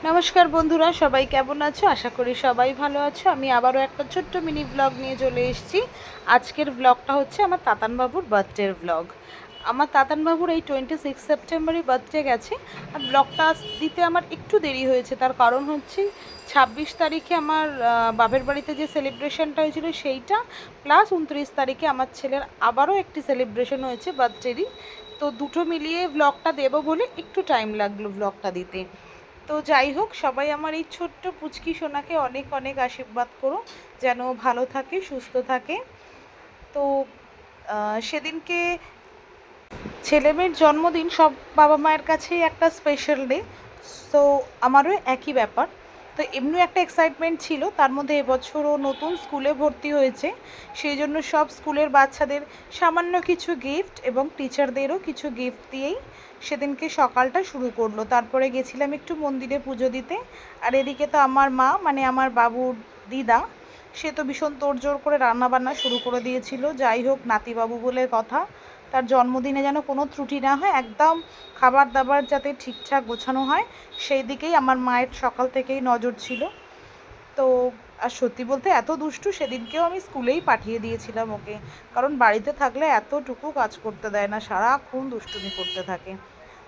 নমস্কার বন্ধুরা, সবাই কেমন আছো? আশা করি সবাই ভালো আছো। আমি আবারও একটা ছোট্ট মিনি ব্লগ নিয়ে চলে এসেছি। আজকের ব্লগটা হচ্ছে আমার তাতানবাবুর বার্থডের ব্লগ। আমার তাতানবাবুর এই 26 সেপ্টেম্বরই বার্থডে গেছে। আর ব্লগটা দিতে আমার একটু দেরি হয়েছে, তার কারণ হচ্ছে 26 তারিখে আমার বাপের বাড়িতে যে সেলিব্রেশনটা হয়েছিল সেইটা, প্লাস 29 তারিখে আমার ছেলের আবারও একটি সেলিব্রেশন হয়েছে বার্থডেরই। তো দুটো মিলিয়ে ব্লগটা দেবো বলে একটু টাইম লাগলো ব্লগটা দিতে। তো যাই হোক, সবাই আমার এই ছোট্ট পুচকি সোনাকে অনেক অনেক আশীর্বাদ করো, যেন ভালো থাকে, সুস্থ থাকে। তো সেদিনকে ছেলেমেয়ের জন্মদিন সব বাবা মায়ের কাছেই একটা স্পেশাল ডে। সো আমারও একই ব্যাপার। তো এমনি একটা এক্সাইটমেন্ট ছিল, তার মধ্যে এবছরও নতুন স্কুলে ভর্তি হয়েছে, সেই জন্য সব স্কুলের বাচ্চাদের সামান্য কিছু গিফট এবং টিচারদেরও কিছু গিফট দিয়েই সেদিনকে সকালটা শুরু করলো। তারপরে গেছিলাম একটু মন্দিরে পুজো দিতে। আর এদিকে তো আমার মা, মানে আমার বাবুর দিদা, সে তো ভীষণ তোড়জোড় করে রান্নাবান্না শুরু করে দিয়েছিল। যাই হোক, নাতিবাবু বলে কথা, তার জন্মদিনে যেন কোনো ত্রুটি না হয়, একদম খাবার দাবার যাতে ঠিকঠাক গোছানো হয় সেই দিকেই আমার মায়ের সকাল থেকেই নজর ছিল। তো আর সত্যি বলতে এত দুষ্টু, সেদিনকেও আমি স্কুলেই পাঠিয়ে দিয়েছিলাম ওকে, কারণ বাড়িতে থাকলে এতটুকু কাজ করতে দেয় না, সারাক্ষণ দুষ্টুমি করতে থাকে।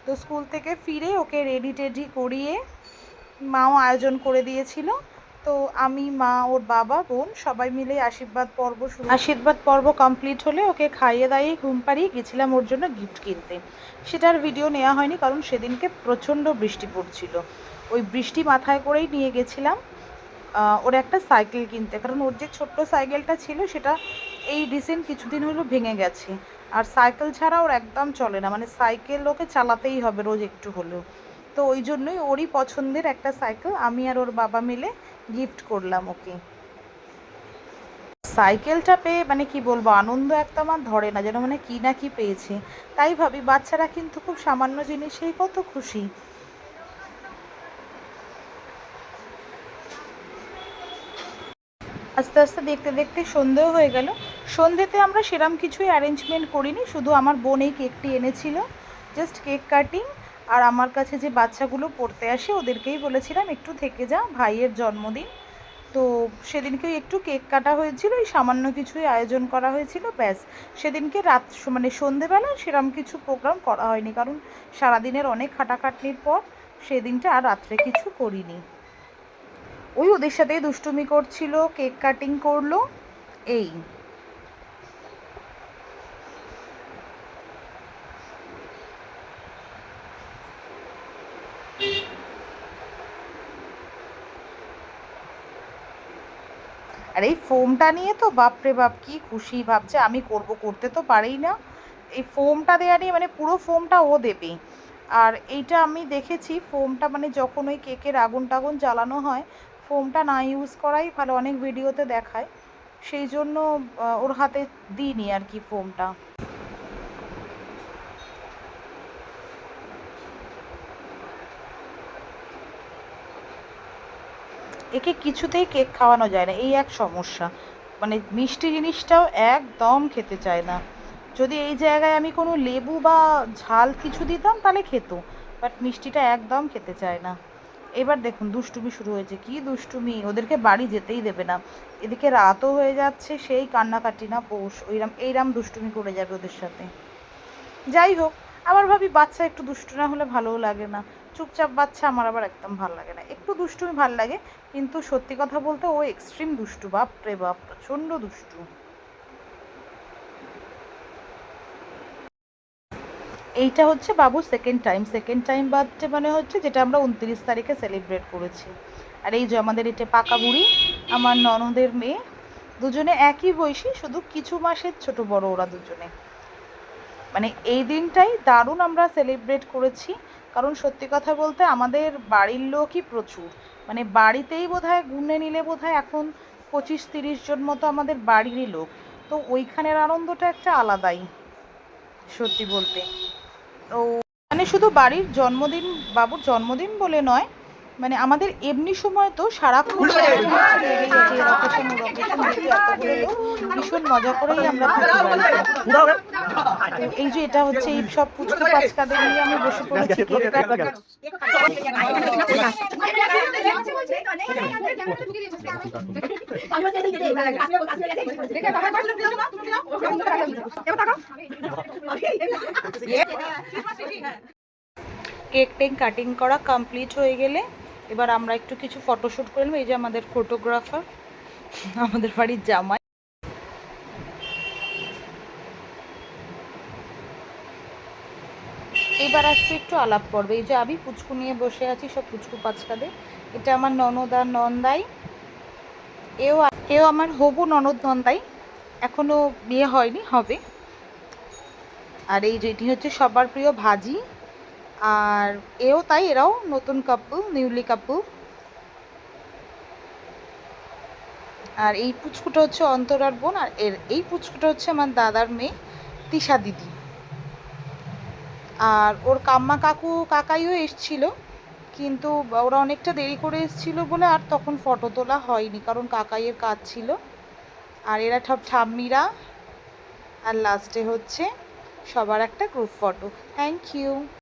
তো স্কুল থেকে ফিরে ওকে রেডি টেডি করিয়ে মাও আয়োজন করে দিয়েছিল। তো আমি, মা, ওর বাবা, বোন সবাই মিলে আশীর্বাদ পর্ব কমপ্লিট হলে ওকে খাইয়ে দাইয়ে ঘুম পাড়িয়ে গেছিলাম ওর জন্য গিফট কিনতে। সেটার ভিডিও নেওয়া হয়নি, কারণ সেদিনকে প্রচণ্ড বৃষ্টি পড়ছিল। ওই বৃষ্টি মাথায় করেই নিয়ে গেছিলাম ওর একটা সাইকেল কিনতে, কারণ ওর যে ছোট্ট সাইকেলটা ছিল সেটা এই রিসেন্ট কিছুদিন হলো ভেঙে গেছে। আর সাইকেল ছাড়া ওর একদম চলে না, মানে সাইকেল ওকে চালাতেই হবে রোজ একটু হলেও। তো ওই জন্যই ওরই পছন্দের একটা সাইকেল আমি আর ওর বাবা মিলে গিফট করলাম ওকে। সাইকেলটা পেয়ে মানে কি বলবো, আনন্দ একটা আমার ধরে না, যেন মানে কি না কি পেয়েছে। তাই ভাবি বাচ্চারা কিন্তু খুব সামান্য জিনিসেই কত খুশি। আস্তে আস্তে দেখতে দেখতে সন্ধেও হয়ে গেল। সন্ধেতে আমরা সেরম কিছুই অ্যারেঞ্জমেন্ট করিনি, শুধু আমার বোন এই কেকটি এনেছিল, জাস্ট কেক কাটিং। আর আমার কাছে যে বাচ্চাগুলো পড়তে আসে ওদেরকেই বলেছিলাম একটু থেকে যা, ভাইয়ের জন্মদিন। তো সেদিনকে একটু কেক কাটা হয়েছিল, এই সামান্য কিছুই আয়োজন করা হয়েছিল, ব্যাস। সেদিনকে মানে সন্ধেবেলা সেরম কিছু প্রোগ্রাম করা হয়নি, কারণ সারাদিনের অনেক খাটাখাটনির পর সেদিনটা আর রাত্রে কিছু করিনি। ওই ওদের সাথেই দুষ্টুমি করছিল, কেক কাটিং করলো, এই। আর এই ফোমটা নিয়ে তো বাপরে বাপ কি খুশি, ভাবছে আমি করব, করতে তো পারেই না। এই ফোমটা দেওয়া নিয়ে মানে পুরো ফোমটা ও দেবে। আর এইটা আমি দেখেছি, ফোমটা মানে যখন ওই কেকের আগুন টাগুন জ্বালানো হয়, ফোমটা না ইউজ করাই ভালো, অনেক ভিডিওতে দেখায়। সেই জন্য ওর হাতে দিইনি আর কি ফোমটা। একে কিছুতেই কেক খাওয়ানো যায় না, এই এক সমস্যা। মানে মিষ্টি জিনিসটাও একদম খেতে চায় না। যদি এই জায়গায় আমি কোনো লেবু বা ঝাল কিছু দিতাম তাহলে খেত, বাট মিষ্টিটা একদম খেতে চায় না। এবার দেখুন দুষ্টুমি শুরু হয়েছে, কি দুষ্টুমি, ওদেরকে বাড়ি যেতেই দেবে না। এদিকে রাতও হয়ে যাচ্ছে, সেই কান্নাকাটি না পৌষ, এইরাম দুষ্টুমি করে যাবে ওদের সাথে। যাই হোক, আবার ভাবি বাচ্চা একটু দুষ্টু না হলে ভালোও লাগে না। চুপচাপ বাচ্চা আমার আবার একদম ভালো লাগে না, একটু দুষ্টুমি ভালো লাগে। কিন্তু সত্যি কথা বলতে ও এক্সট্রিম দুষ্টু, বাপ রে বাপ, প্রচণ্ড দুষ্টু। এইটা হচ্ছে বাবু সেকেন্ড টাইম বার্থডে, মানে হচ্ছে যেটা আমরা 29 তারিখে সেলিব্রেট করেছি। আর এই যে আমাদের এটা পাকা বুড়ি, আমার ননদের মেয়ে, দুজনে একই বয়সী, শুধু কিছু মাসের ছোট বড় ওরা দুজনে। মানে এই দিনটাই দারুণ আমরা সেলিব্রেট করেছি, কারণ সত্যি কথা বলতে আমাদের বাড়ির লোকই প্রচুর, মানে বাড়িতেই বোধহয় গুনে নিলে বোধহয় এখন 25-30 জন মতো আমাদের বাড়িরই লোক। তো ওইখানের আনন্দটা একটা আলাদাই, সত্যি বলতে। তো মানে শুধু বাড়ির জন্মদিন, বাবুর জন্মদিন বলে নয়, মানে আমাদের এমনি সময় তো সারাক্ষণ ভীষণ মজা করেই আমরা থাকি বাড়িতে। তো এই যে এটা হচ্ছে এই সব পুচকু পাচকাদের নিয়ে আমি বসে পড়েছি কেক কেক টেক কাটিং করা কমপ্লিট হয়ে গেলে এবার আমরা একটু কিছু ফটোশ্যুট করে নেব। এই যে আমাদের ফটোগ্রাফার, আমাদের বাড়ির জামাই। এবার আসবে একটু আলাপ পড়বে। এই যে আমি পুচকু নিয়ে বসে আছি, সব পুচকু পাচকাদের। এটা আমার ননদ আর নন্দাই। এও আমার হবু ননদ নন্দাই, এখনও বিয়ে হয়নি, হবে। আর এই যেটি হচ্ছে সবার প্রিয় ভাজি, আর এও তাই, এরাও নতুন কাপল, নিউলি কাপল। আর এই পুচকুটা হচ্ছে অন্তরার বোন, আর এই পুচকুটা হচ্ছে আমার দাদার মেয়ে তিশা দিদি। আর ওর কাম্মা কাকাইও এসছিল, কিন্তু ওরা অনেকটা দেরি করে এসেছিল বলে আর তখন ফটো তোলা হয়নি, কারণ কাকাইয়ের কাজ ছিল। আর এরা সব ঠাম্মিরা। আর লাস্টে হচ্ছে সবার একটা গ্রুপ ফটো। Thank you.